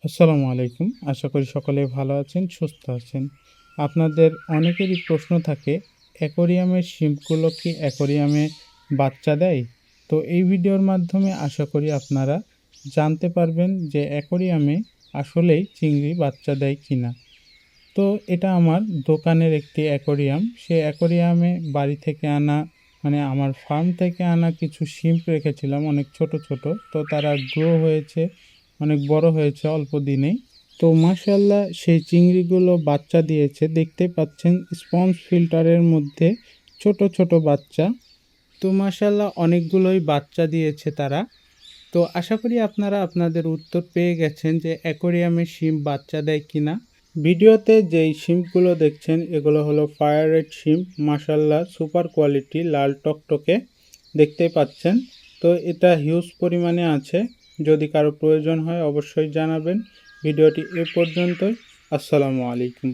আসসালামু আলাইকুম। আশা করি সকলে ভালো আছেন, সুস্থ আছেন। আপনাদের অনেকেরই প্রশ্ন থাকে, অ্যাকোয়ারিয়ামের শিম্পগুলো কি অ্যাকোয়ারিয়ামে বাচ্চা দেয়? তো এই ভিডিওর মাধ্যমে আশা করি আপনারা জানতে পারবেন যে অ্যাকোয়ারিয়ামে আসলেই চিংড়ি বাচ্চা দেয় কিনা। তো এটা আমার দোকানের একটি অ্যাকোয়ারিয়াম। সে অ্যাকোয়ারিয়ামে বাড়ি থেকে আনা আমার ফার্ম থেকে আনা কিছু শিম্প রেখেছিলাম অনেক ছোট, ছোট। তো তারা গ্রো হয়েছে, অনেক বড় হয়েছে অল্প দিনেই। তো মাশাআল্লাহ সেই চিংড়িগুলো বাচ্চা দিয়েছে। দেখতেই পাচ্ছেন স্পঞ্জ ফিল্টারের মধ্যে ছোট, ছোট বাচ্চা। তো মাশাআল্লাহ অনেকগুলোই বাচ্চা দিয়েছে তারা। তো আশা করি আপনারা আপনাদের উত্তর পেয়ে গেছেন যে অ্যাকোয়ারিয়ামে শিম্প বাচ্চা দেয় কিনা। ভিডিওতে যেই শিম্পগুলো দেখছেন এগুলো হলো ফায়ার রেড শিম্প। মাশাআল্লাহ সুপার কোয়ালিটি, লাল টকটকে দেখতেই পাচ্ছেন। তো এটা হিউজ পরিমাণে আছে। যদি কারো প্রয়োজন হয় অবশ্যই জানাবেন। ভিডিওটি এ পর্যন্তই। আসসালামু আলাইকুম।